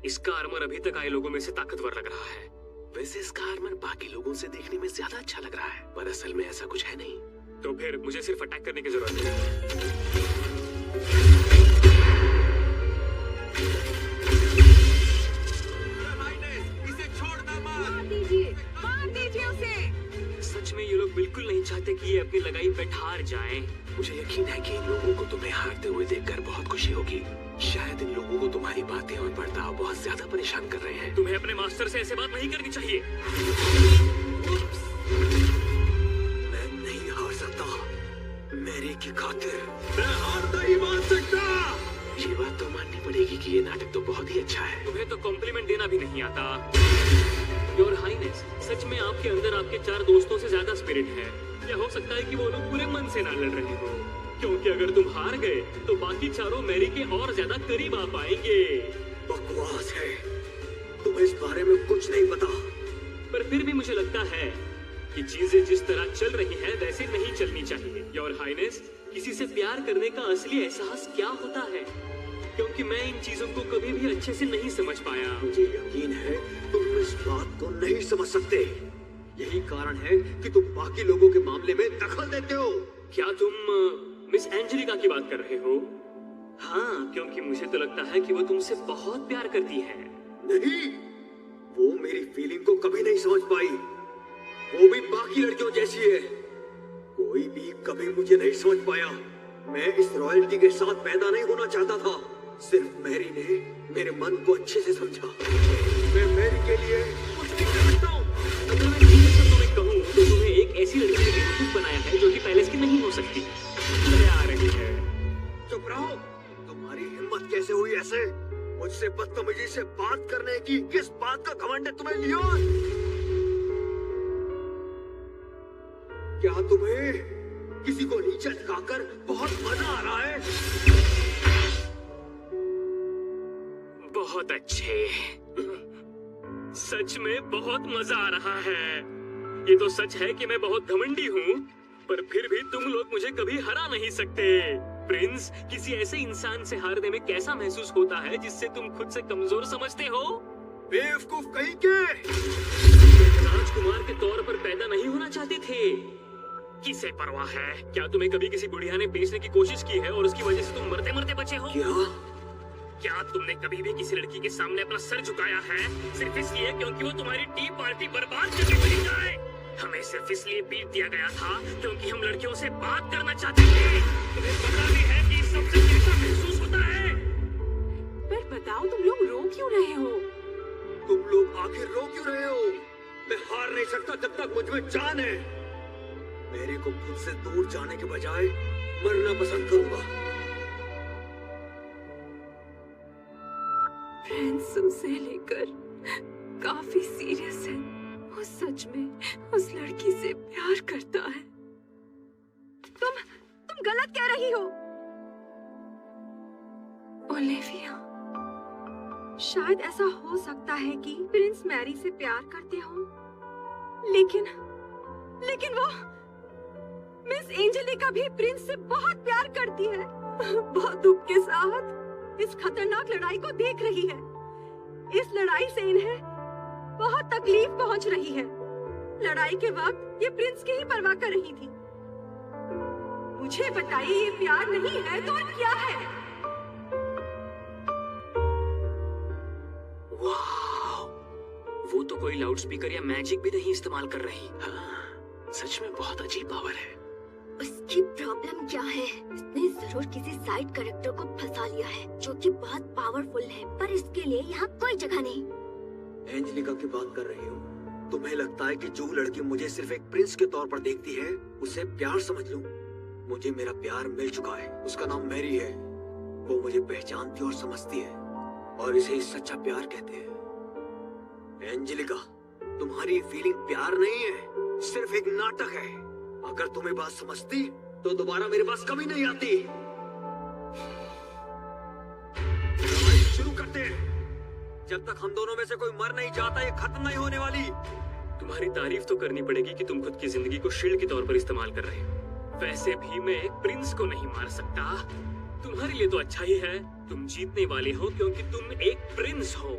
इसका आर्मर अभी तक आए लोगों में से ताकतवर लग रहा है। वैसे इसका आर्मर बाकी लोगों से देखने में ज्यादा अच्छा लग रहा है, पर असल में ऐसा कुछ है नहीं। तो फिर मुझे सिर्फ अटैक करने की जरूरत है। इसे छोड़ना मत। मार दीजिए उसे। सच में ये लोग बिल्कुल नहीं चाहते कि ये अपनी लगाई पे हार जाएं। मुझे यकीन है कि इन लोगों को तुम्हें हारते हुए देखकर बहुत खुशी होगी। शायद इन लोगों को तुम्हारी बातें और बर्ताव बहुत ज्यादा परेशान कर रहे हैं। तुम्हें अपने मास्टर से ऐसे बात नहीं करनी चाहिए। मैं नहीं हार सकता, मेरी की खातिर मैं हार नहीं मान सकता। ये बात तो माननी पड़ेगी कि ये नाटक तो बहुत ही अच्छा है। तुम्हें तो कॉम्प्लीमेंट देना भी नहीं आता। योर हाइनेस, सच में आपके अंदर आपके 4 दोस्तों से ज्यादा स्पिरिट है। या हो सकता है कि वो लोग पूरे मन से ना लड़ रहे हो, क्योंकि अगर तुम हार गए तो बाकी चारों मैरी के और ज्यादा करीब आ पाएंगे। बकवास है, तुम्हें इस बारे में कुछ नहीं पता। पर फिर भी मुझे लगता है कि चीजें जिस तरह चल रही हैं वैसे नहीं चलनी चाहिए। योर हाइनेस, किसी से प्यार करने का असली एहसास क्या होता है? क्योंकि मैं इन चीजों को कभी भी अच्छे से नहीं समझ पाया। मुझे यकीन है तुम इस बात को नहीं समझ सकते। यही कारण है कि तुम बाकी लोगों के मामले में दखल देते हो। क्या तुम मिस एंजेलिका की बात कर रहे हो? हाँ, क्योंकि मुझे तो लगता है कि वो तुमसे बहुत प्यार करती है। नहीं, वो मेरी फीलिंग को कभी नहीं समझ पाई। वो भी बाकी लड़कियों जैसी है। कोई भी कभी मुझे नहीं समझ पाया। मैं इस रॉयल्टी के साथ पैदा नहीं होना चाहता था। सिर्फ मैरी ने मेरे मन को अच्छे से समझा। मैं मैरी के लिए कुछ नहीं कर सकता हूँ। अगर मैं सीधे शब्दों में कहूँ तो तुम्हें एक ऐसी लड़की ने बेवकूफ बनाया है जो कि पैलेस की नहीं हो सकती। चले आ रही है। चुप रहो। तुम्हारी हिम्मत कैसे हुई ऐसे मुझसे बदतमीजी से बात करने की? किस बात का घमंड है तुम्हें लियोन? क्या तुम्हें किसी को नीचे दिखाकर बहुत मजा आ रहा है? बहुत अच्छे। सच में बहुत मजा आ रहा है। ये तो सच है कि मैं बहुत घमंडी हूँ, पर फिर भी तुम लोग मुझे कभी हरा नहीं सकते। प्रिंस, किसी ऐसे इंसान से हारने में कैसा महसूस होता है जिससे तुम खुद से कमजोर समझते हो? बेवकूफ कहीं के। राजकुमार के तौर पर पैदा नहीं होना चाहते थे। किसे परवाह है? क्या तुम्हें कभी किसी बुढ़िया ने बेचने की कोशिश की है और उसकी वजह से तुम मरते मरते बचे हो? क्या तुमने कभी भी किसी लड़की के सामने अपना सर झुकाया है सिर्फ इसलिए क्योंकि वो तुम्हारी टी पार्टी बर्बाद करके चली जाए? हमें सिर्फ इसलिए पीट दिया गया था क्योंकि हम लड़कियों से बात करना चाहते थे। तुम्हें पता भी है कि इस सबसे कैसा महसूस होता है? पर बताओ, तुम लोग रो क्यों रहे हो? तुम लोग आखिर रो क्यों रहे हो? मैं हार नहीं सकता जब तक मुझ में जान है। मेरे को खुद से दूर जाने के बजाय मरना पसंद करूंगा। प्रिंस उसे लेकर काफी सीरियस है। वो सच में उस लड़की से प्यार करता है। तुम गलत कह रही हो ओलिविया। शायद ऐसा हो सकता है कि प्रिंस मैरी से प्यार करते हो, लेकिन वो मिस एंजेलिका भी प्रिंस से बहुत प्यार करती है। बहुत दुख के साथ इस खतरनाक लड़ाई को देख रही है। इस लड़ाई से इन्हें बहुत तकलीफ पहुंच रही है। लड़ाई के वक्त ये प्रिंस की ही परवाह कर रही थी। मुझे बताइए, ये प्यार नहीं है तो और क्या है? वाह, वो तो कोई लाउडस्पीकर या मैजिक भी नहीं इस्तेमाल कर रही। हाँ, सच में बहुत अजीब पावर है। उसकी प्रॉब्लम क्या है? इसने जरूर किसी साइड कैरेक्टर को फंसा लिया है जो कि बहुत पावरफुल है, पर इसके लिए यहाँ कोई जगह नहीं। एंजेलिका की बात कर रही हो? तुम्हें लगता है कि जो लड़की मुझे सिर्फ एक प्रिंस के तौर पर देखती है उसे प्यार समझ लूं? मुझे मेरा प्यार मिल चुका है। उसका नाम मैरी है। वो मुझे पहचानती और समझती है और इसे सच्चा प्यार कहते हैं। एंजेलिका, तुम्हारी फीलिंग प्यार नहीं है, सिर्फ एक नाटक है। अगर तुम्हें बात समझती तो दोबारा मेरे पास कभी नहीं आती। शुरू करते हैं। जब तक हम दोनों में से कोई मर नहीं जाता ये खत्म नहीं होने वाली। तुम्हारी तारीफ तो करनी पड़ेगी कि तुम खुद की जिंदगी को शील्ड के तौर पर इस्तेमाल कर रहे हो। वैसे भी मैं एक प्रिंस को नहीं मार सकता, तुम्हारे लिए तो अच्छा ही है, तुम जीतने वाले हो क्योंकि तुम एक प्रिंस हो।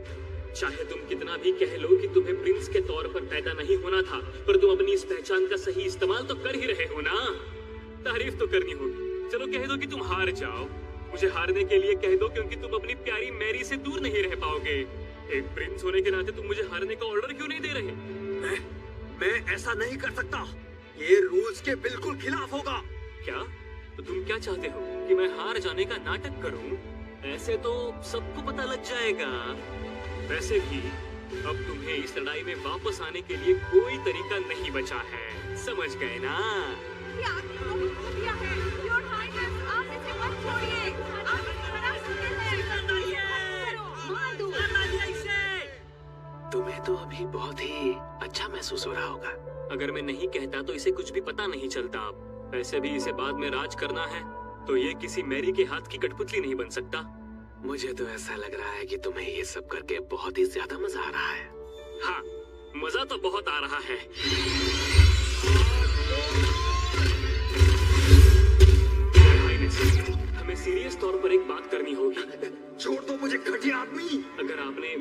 चाहे तुम कितना भी कह लो कि तुम्हें प्रिंस के तौर पर पैदा नहीं होना था, पर तुम अपनी इस पहचान का सही इस्तेमाल तो कर ही रहे हो ना। तारीफ तो करनी होगी। चलो कह दो कि तुम हार जाओ। मुझे हारने के लिए कह दो क्योंकि तुम अपनी प्यारी मैरी से दूर नहीं रह पाओगे। एक प्रिंस होने के नाते तुम मुझे हारने का ऑर्डर क्यों नहीं दे रहे? मैं ऐसा नहीं कर सकता। ये रूल्स के बिल्कुल खिलाफ होगा। क्या? तो तुम क्या चाहते हो कि मैं हार जाने का नाटक करूं? ऐसे तो सबको पता लग जाएगा। वैसे भी अब तुम्हें इस लड़ाई में वापस आने के लिए कोई तरीका नहीं बचा है, समझ गए ना? ये आदमी बहुत घटिया है। योर हाइनेस, आप इसे मत छोड़िए। आप इसे हरा सकते हैं। मार दो। तुम्हें तो अभी बहुत ही अच्छा महसूस हो रहा होगा। अगर मैं नहीं कहता तो इसे कुछ भी पता नहीं चलता। वैसे भी इसे बाद में राज करना है तो ये किसी मैरी के हाथ की कठपुतली नहीं बन सकता। मुझे तो ऐसा लग रहा है कि तुम्हें ये सब करके बहुत ही ज्यादा मजा आ रहा है। हाँ, मजा तो बहुत आ रहा है। हमें सीरियस तौर पर एक बात करनी होगी। छोड़ दो मुझे घटिया आदमी। अगर आपने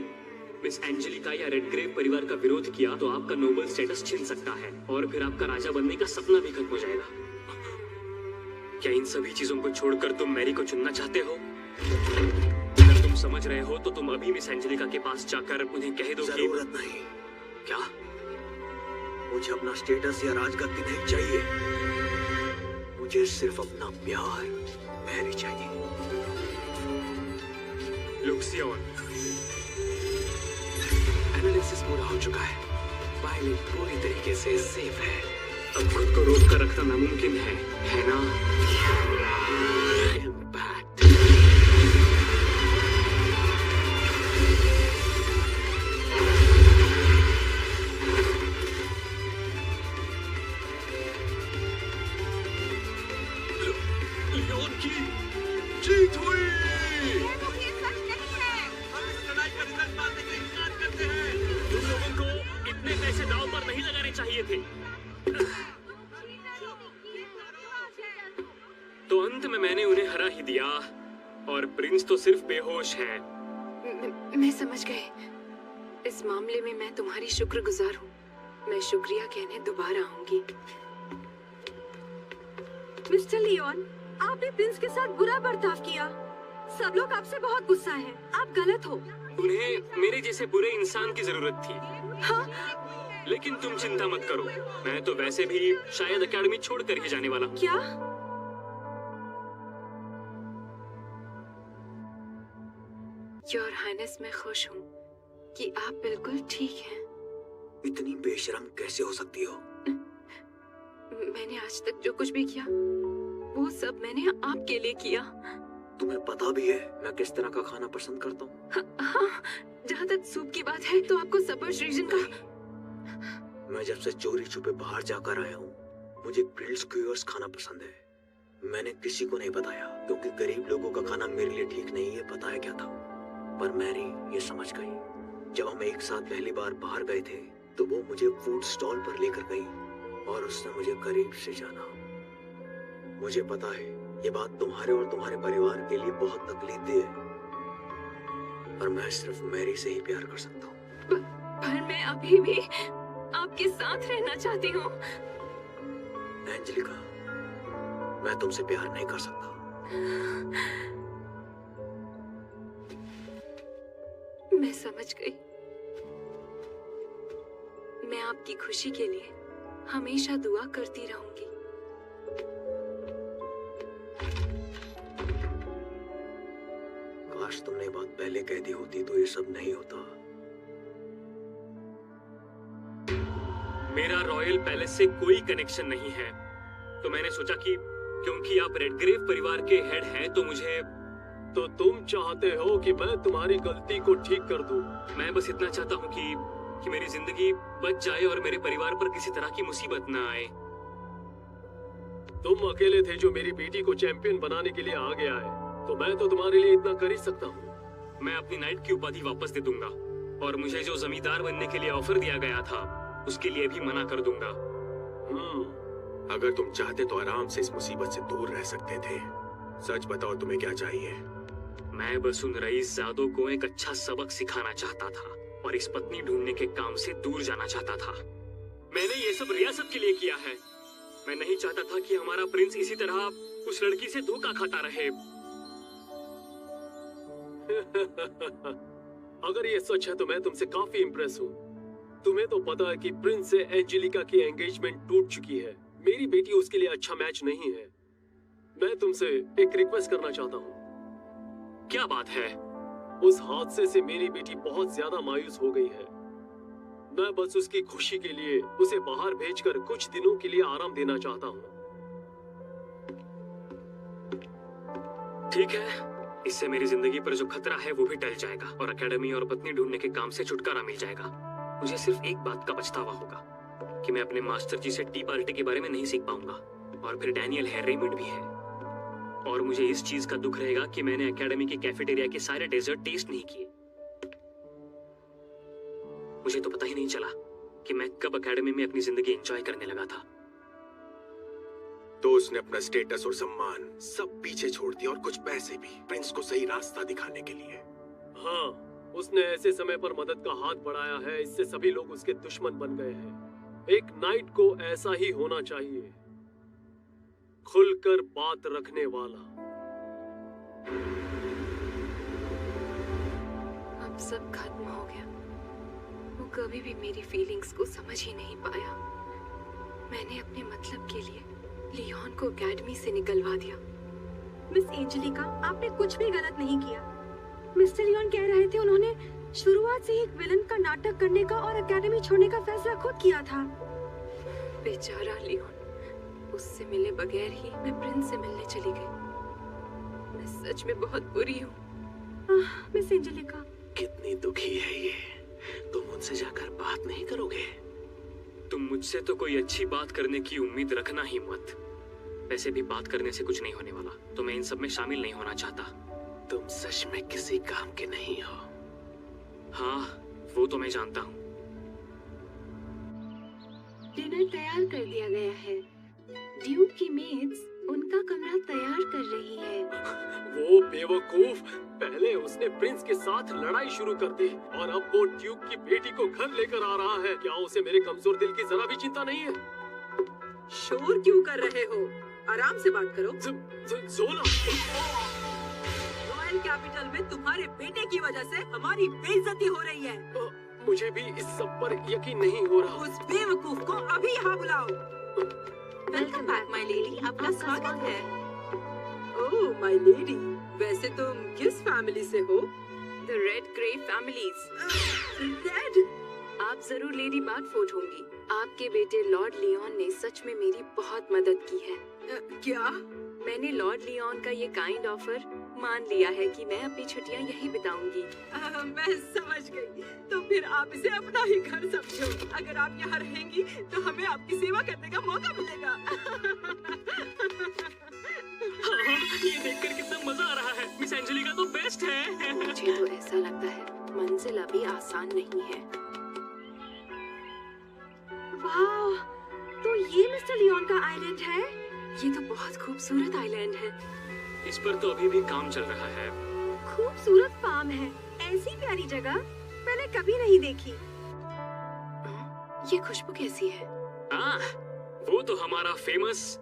मिस एंजेलिका या रेडग्रेव परिवार का विरोध किया तो आपका नोबल स्टेटस छिन सकता है और फिर आपका राजा बनने का सपना भी खत्म हो जाएगा। क्या इन सभी चीजों को छोड़कर तुम मैरी को चुनना चाहते हो? अगर तुम समझ रहे हो तो तुम अभी मिस एंजेलिका के पास जाकर उन्हें कह दो कि जरूरत नहीं। क्या? मुझे अपना स्टेटस या राजगद्दी नहीं चाहिए। मुझे सिर्फ अपना प्यार मैरी चाहिए। लुक्सियन, एनालिसिस पूरा हो चुका है। पायलट पूरी तरीके से सेफ है। अब खुद को रोक कर रखना नामुमकिन है ना? इम्पैक्ट। लियोन की जीत हुई। ये सच नहीं है। हम इस लड़ाई का रिजल्ट मानने का इनकार करते हैं। तुम लोगों को इतने पैसे दांव पर नहीं लगाने चाहिए थे। तो अंत में मैंने उन्हें हरा ही दिया और प्रिंस तो सिर्फ बेहोश है। मैं समझ गई। इस मामले में मैं तुम्हारी शुक्रगुजार हूँ। मैं शुक्रिया कहने दोबारा आऊंगी। मिस्टर लियोन, आपने प्रिंस के साथ बुरा बर्ताव किया। सब लोग आपसे बहुत गुस्सा हैं। आप गलत हो। उन्हें मेरे जैसे बुरे इंसान की जरूरत थी। हाँ, लेकिन तुम चिंता मत करो, मैं तो वैसे भी शायद एकेडमी छोड़कर ही जाने वाला हूँ। क्या? योर हाइनेस, मैं खुश हूँ कि आप बिल्कुल ठीक हैं। इतनी बेशर्म कैसे हो सकती हो? मैंने आज तक जो कुछ भी किया वो सब मैंने आपके लिए किया। तुम्हें पता भी है मैं किस तरह का खाना पसंद करता हूँ? हाँ, जहाँ तक सूप की बात है तो आपको सबर्ज रीजन का। मैं जब से चोरी छुपे बाहर जाकर आया हूँ, मुझे ग्रिल्ड स्क्यूअर्स खाना पसंद है। मैंने किसी को नहीं बताया क्योंकि गरीब लोगों का खाना मेरे लिए ठीक नहीं है। बताया क्या था, पर मैरी ये समझ गई। जब हम एक साथ पहली बार बाहर गए थे तो वो मुझे फूड स्टॉल पर लेकर गई और उसने मुझे करीब से जाना। मुझे पता है ये बात तुम्हारे और तुम्हारे परिवार के लिए बहुत तकलीफदेह है, पर मैं सिर्फ मैरी से ही प्यार कर सकता हूँ। पर मैं अभी भी आपके साथ रहना चाहती हूँ। एंजेलिका, मैं तुमसे प्यार नहीं कर सकता। मैं समझ गई। मैं आपकी खुशी के लिए हमेशा दुआ करती रहूंगी। काश तुमने बात पहले कह दी होती तो ये सब नहीं होता। मेरा रॉयल पैलेस से कोई कनेक्शन नहीं है, तो मैंने सोचा कि क्योंकि आप रेडग्रेव परिवार के हेड हैं तो मुझे। तो तुम चाहते हो कि मैं तुम्हारी गलती को ठीक कर दूं? मैं बस इतना चाहता हूँ कि मेरी जिंदगी बच जाए और मेरे परिवार पर किसी तरह की मुसीबत ना आए। तुम अकेले थे जो मेरी बेटी को चैंपियन बनाने के लिए आगे आए, तो मैं तो तुम्हारे लिए इतना कर ही सकता हूँ। मैं अपनी नाइट की उपाधि वापस दे दूंगा और मुझे जो जमींदार बनने के लिए ऑफर दिया गया था उसके लिए भी मना कर दूंगा। अगर तुम चाहते तो आराम से इस मुसीबत से दूर रह सकते थे। सच बताओ तुम्हें क्या चाहिए? मैं बस उन रईसजादों को एक अच्छा सबक सिखाना चाहता था और इस पत्नी ढूंढने के काम से दूर जाना चाहता था। मैंने ये सब रियासत के लिए किया है। मैं नहीं चाहता था कि हमारा प्रिंस इसी तरह उस लड़की से धोखा खाता रहे। अगर ये सच है तो मैं तुमसे काफी इम्प्रेस हूँ। तुम्हें तो पता है कि प्रिंस से एंजेलिका की एंगेजमेंट टूट चुकी है। मेरी बेटी उसके लिए अच्छा मैच नहीं है। मैं तुमसे एक रिक्वेस्ट करना चाहता हूँ। क्या बात है? उस हादसे से मेरी बेटी बहुत ज्यादा मायूस हो गई है। मैं बस उसकी खुशी के लिए उसे बाहर भेजकर कुछ दिनों के लिए आराम देना चाहता हूँ। ठीक है, इससे मेरी जिंदगी पर जो खतरा है वो भी टल जाएगा और एकेडमी और पत्नी ढूंढने के काम से छुटकारा मिल जाएगा। मुझे सिर्फ एक बात का पछतावा होगा कि मैं अपने मास्टर जी से टी पार्टी के बारे में नहीं सीख पाऊंगा। और फिर डैनियल है, रेमंड भी है। और मुझे इस चीज का दुख रहेगा कि मैंने एकेडमी की कैफेटेरिया के सारे डेजर्ट टेस्ट नहीं किए। मुझे तो पता ही नहीं चला कि मैं कब एकेडमी में अपनी जिंदगी एंजॉय करने लगा था। तो उसने अपना स्टेटस और सम्मान सब पीछे छोड़ दिया और कुछ पैसे भी, प्रिंस को सही रास्ता दिखाने के लिए। हाँ, उसने ऐसे समय पर मदद का हाथ बढ़ाया है, इससे सभी लोग उसके दुश्मन बन गए हैं। एक नाइट को ऐसा ही होना चाहिए, खुलकर बात रखने वाला। अब सब खत्म हो गया। वो कभी भी मेरी फीलिंग्स को समझ ही नहीं पाया। मैंने अपने मतलब के लिए लियोन को एकेडमी से निकलवा दिया। मिस एंजेलिका, आपने कुछ भी गलत नहीं किया। मिस्टर लियोन कह रहे थे उन्होंने शुरुआत से ही एक विलन का नाटक करने का और एकेडमी छोड़ने का फैसला खुद किया था। बेचारा लियोन, उससे मिले बगैर ही मैं प्रिंस से मिलने चली गई। मैं सच में बहुत बुरी हूँ। मिस एंजेलिका, कितनी दुखी है ये। तुम उनसे जाकर बात नहीं करोगे? तुम मुझसे तो कोई अच्छी बात करने की उम्मीद रखना ही मत। वैसे भी बात करने से कुछ नहीं होने वाला, तो मैं इन सब में शामिल नहीं होना चाहता। तुम सच में किसी काम के नहीं हो। हाँ, वो तो मैं जानता हूँ। डिनर तैयार कर दिया गया है। ड्यूक की मेड्स उनका कमरा तैयार कर रही है। वो बेवकूफ, पहले उसने प्रिंस के साथ लड़ाई शुरू कर दी और अब वो ड्यूक की बेटी को घर लेकर आ रहा है। क्या उसे मेरे कमजोर दिल की जरा भी चिंता नहीं है? शोर क्यों कर रहे हो? आराम से बात करो। ज़ोला, रॉयल कैपिटल में तुम्हारे बेटे की वजह से हमारी बेइज्जती हो रही है। मुझे भी इस सब पर यकीन नहीं हो रहा। उस बेवकूफ को अभी यहाँ बुलाओ। वेलकम बैक माय लेडी, आपका स्वागत है। ओह माय लेडी, वैसे तुम किस फैमिली से हो? The red grey families. Red? आप जरूर लेडी बार्टफोर्ड होंगी। आपके बेटे लॉर्ड लियोन ने सच में मेरी बहुत मदद की है। क्या? मैंने लॉर्ड लियोन का ये काइंड ऑफर मान लिया है कि मैं अपनी छुट्टियां यहीं बिताऊंगी। मैं समझ गई। तो फिर आप इसे अपना ही घर समझो। अगर आप यहाँ रहेंगी तो हमें आपकी सेवा करने का मौका मिलेगा। हाँ, ये देखकर कितना मजा आ रहा है। मिस एंजेलिका तो बेस्ट है। मुझे तो ऐसा लगता है मंजिल अभी आसान नहीं है। वाह, तो ये मिस्टर लियोन का आइलैंड है? ये तो बहुत खूबसूरत आइलैंड है। इस पर तो अभी भी काम चल रहा है। खूबसूरत फार्म है। ऐसी प्यारी जगह मैंने कभी नहीं देखी। ये खुशबू कैसी है? हाँ, वो तो हमारा फेमस।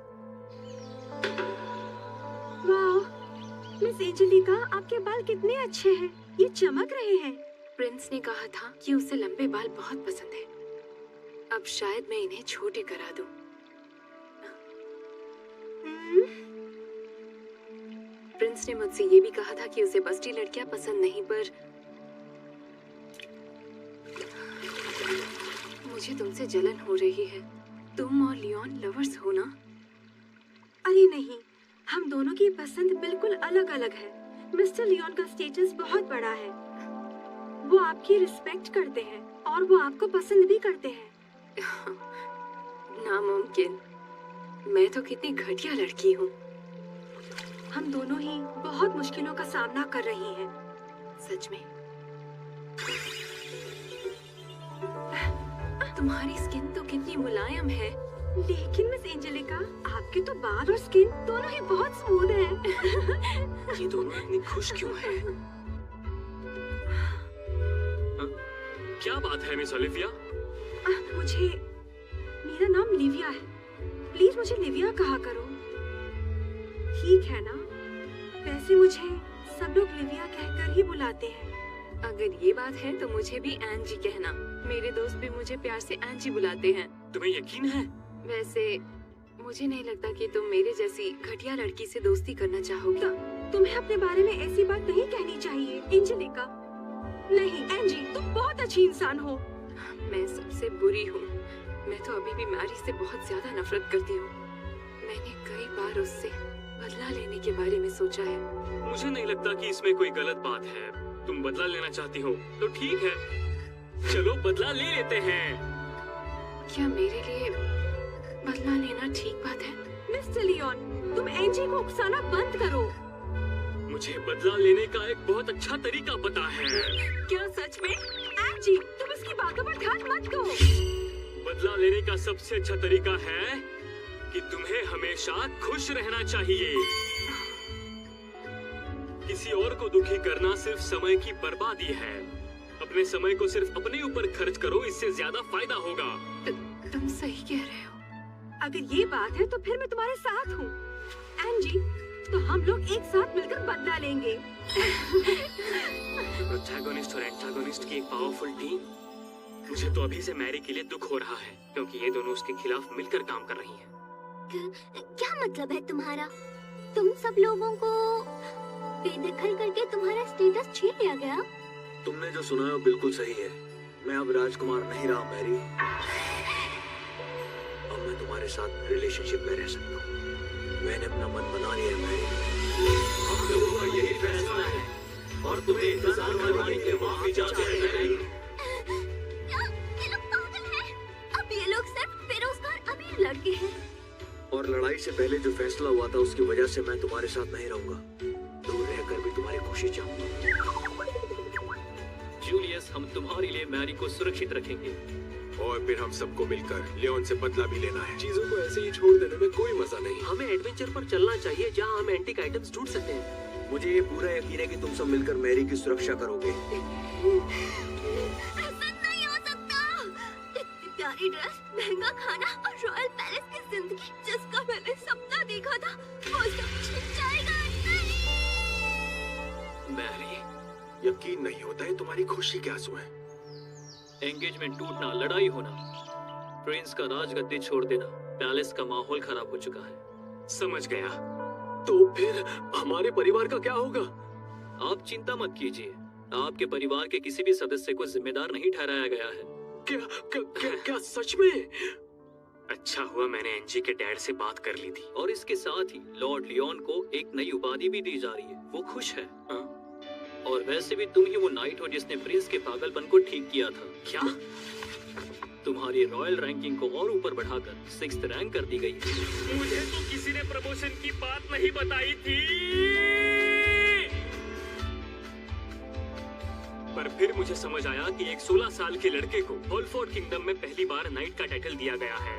वाह, मिस एंजेलिका, आपके बाल कितने अच्छे हैं। ये चमक रहे हैं। प्रिंस ने कहा था कि उसे लंबे बाल बहुत पसंद है। अब शायद मैं इन्हें छोटे करा दूं। प्रिंस ने मुझसे ये भी कहा था कि उसे बस्ती लड़कियां पसंद नहीं, पर मुझे तुमसे जलन हो रही है। तुम और लियोन लवर्स हो ना? अरे नहीं, हम दोनों की पसंद बिल्कुल अलग अलग है। मिस्टर लियोन का स्टेटस बहुत बड़ा है। वो आपकी रिस्पेक्ट करते हैं और वो आपको पसंद भी करते हैं। नामुमकिन। मैं तो कितनी घटिया लड़की हूँ। हम दोनों ही बहुत मुश्किलों का सामना कर रही हैं। सच में। तुम्हारी स्किन तो कितनी मुलायम है। लेकिन मिस एंजेलिका, आपके तो बाल और स्किन दोनों ही बहुत स्मूथ हैं। ये दोनों इतनी खुश क्यों हैं? क्या बात है मिस ओलिविया? मेरा नाम लिविया है। प्लीज मुझे लिविया कहा करो, ठीक है ना? वैसे मुझे सब लोग लिविया कहकर ही बुलाते हैं। अगर ये बात है तो मुझे भी एंजी कहना। मेरे दोस्त भी मुझे प्यार से एंजी बुलाते हैं। तुम्हें यकीन है? वैसे मुझे नहीं लगता कि तुम मेरे जैसी घटिया लड़की से दोस्ती करना चाहोगी। तुम्हें अपने बारे में ऐसी बात नहीं कहनी चाहिए एंजेलिका। नहीं एंजी, तुम बहुत अच्छी इंसान हो। मैं सबसे बुरी हूँ। मैं तो अभी भी मैरी से बहुत ज्यादा नफरत करती हूँ। मैंने कई बार उससे बदला लेने के बारे में सोचा है। मुझे नहीं लगता कि इसमें कोई गलत बात है। तुम बदला लेना चाहती हो तो ठीक है, चलो बदला ले लेते हैं। क्या मेरे लिए बदला लेना ठीक बात है? मिस्टर लियोन, तुम एंजी को उकसाना बंद करो। मुझे बदला लेने का एक बहुत अच्छा तरीका पता है। क्या सच में? एंजी, तुम इसकी बातों पर ध्यान मत दो। बदला लेने का सबसे अच्छा तरीका है कि तुम्हें हमेशा खुश रहना चाहिए। किसी और को दुखी करना सिर्फ समय की बर्बादी है। अपने समय को सिर्फ अपने ऊपर खर्च करो, इससे ज्यादा फायदा होगा। तुम सही कह रहे हो। अगर ये बात है तो फिर मैं तुम्हारे साथ हूँ एंजी। तो हम लोग एक साथ मिलकर बदला लेंगे। प्रोटैगनिस्ट और एंटागनिस्ट की एक पावरफुल टीम। मुझे तो अभी से मैरी के लिए दुख हो रहा है, क्योंकि ये दोनों उसके खिलाफ मिलकर काम कर रही हैं। क्या मतलब है तुम्हारा? तुम सब लोगों को बेदखल करके तुम्हारा स्टेटस छीन लिया गया? तुमने जो सुना है वो बिल्कुल सही है। मैं अब राजकुमार नहीं रहा मैरी। अब मैं तुम्हारे साथ रिलेशनशिप में रह सकता हूँ। मैंने अपना मन बना लिया है मैरी। हम लोगों का यही फैसला है और तुम्हें इंतजार करवाने के माफी चाहते हैं। ये लोग पागल हैं। अब ये लोग सिर्फ बेरोजगार अमीर लड़के हैं। और लड़ाई से पहले जो फैसला हुआ था उसकी वजह से मैं तुम्हारे साथ नहीं रहूंगा। दूर रहकर भी तुम्हारी खुशी चाहूंगा। जूलियस, हम तुम्हारे लिए मैरी को सुरक्षित रखेंगे। और फिर हम सबको मिलकर लियोन से बदला भी लेना है। चीजों को ऐसे ही छोड़ देने में कोई मजा नहीं। हमें एडवेंचर पर चलना चाहिए जहाँ हम एंटीक आइटम्स ढूंढ सकते हैं। मुझे ये पूरा यकीन है कि तुम सब मिलकर मैरी की सुरक्षा करोगे। ऐसा नहीं हो सकता। इतनी प्यारी ड्रेस, महंगा खाना और रॉयल पैलेस की जिंदगी जिसका मैंने सपना देखा था, वो सब छिन जाएगा। मैरी, यकीन नहीं होता है तुम्हारी खुशी के आंसू हैं। एंगेजमेंट टूटना, लड़ाई होना, प्रिंस का राजगद्दी छोड़ देना, पैलेस का माहौल खराब हो चुका है। समझ गया। तो फिर हमारे परिवार का क्या होगा? आप चिंता मत कीजिए। आपके परिवार के किसी भी सदस्य को जिम्मेदार नहीं ठहराया गया है। क्या सच में? अच्छा हुआ मैंने एंजी के डैड से बात कर ली थी। और इसके साथ ही लॉर्ड लियोन को एक नई उपाधि भी दी जा रही है। वो खुश है। और वैसे भी तुम ही वो नाइट हो जिसने प्रिंस के पागलपन को ठीक किया था। क्या? तुम्हारी रॉयल रैंकिंग को और ऊपर बढ़ाकर 6th रैंक कर दी गई है। मुझे तो किसी ने प्रमोशन की बात नहीं बताई थी। पर फिर मुझे समझ आया कि एक 16 साल के लड़के को होलफोर्ड किंगडम में पहली बार नाइट का टाइटल दिया गया है।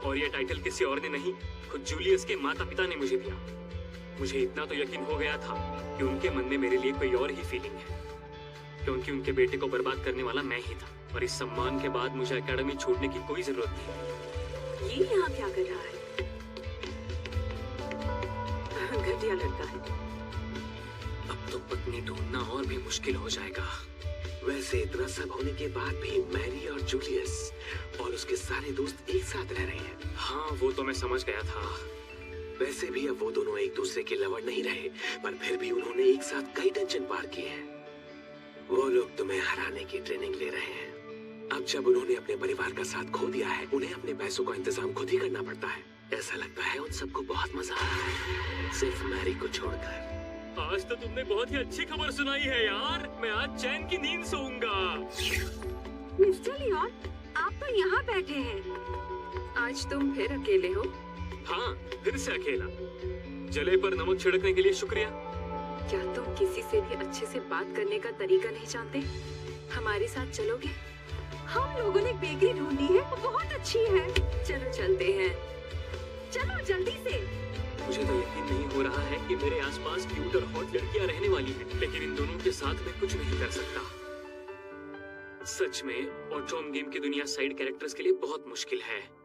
और ये टाइटल किसी और ने नहीं, खुद जूलियस के माता पिता ने मुझे दिया। मुझे इतना तो यकीन हो गया था कि उनके मन में मेरे लिए कोई और ही फीलिंग है, क्योंकि उनके बेटे को बर्बाद करने वाला मैं ही था। और इस सम्मान के बाद मुझे एकेडमी छोड़ने की कोई जरूरत नहीं। ये यहाँ क्या कर रहा है? घटिया लड़का है। अब तो पत्नी ढूंढना और भी मुश्किल हो जाएगा। वैसे इतना सब होने के बाद भी मैरी और जूलियस और उसके सारे दोस्त एक साथ रह रहे हैं। हाँ, वो तो मैं समझ गया था। वैसे भी अब वो दोनों एक दूसरे के लवर नहीं रहे, पर फिर भी उन्होंने एक साथ कई टेंशन पार किए हैं। वो लोग तुम्हें हराने की ट्रेनिंग ले रहे हैं। अब जब उन्होंने अपने परिवार का साथ खो दिया है, उन्हें अपने पैसों का इंतजाम खुद ही करना पड़ता है। ऐसा लगता है उन सबको बहुत मजा आ रहा है, सिर्फ मैरी को छोड़कर। आज तो तुमने बहुत ही अच्छी खबर सुनाई है यार। मैं आज चैन की नींद सोऊंगा। मिस्टर लियोन, आप तो यहाँ बैठे हैं। आज तुम फिर अकेले हो? हाँ, फिर से अकेला। जले पर नमक छिड़कने के लिए शुक्रिया। क्या तुम किसी से भी अच्छे से बात करने का तरीका नहीं जानते? हमारे साथ चलोगे? हम लोगों ने एक बेकरी ढूंढी है, वो बहुत अच्छी है। चलो चलते हैं। चलो जल्दी से। मुझे तो यकीन नहीं हो रहा है कि मेरे आसपास क्यूट और हॉट लड़कियां रहने वाली हैं, लेकिन इन दोनों के साथ मैं कुछ नहीं कर सकता। सच में ऑटोम गेम की दुनिया साइड कैरेक्टर्स के लिए बहुत मुश्किल है।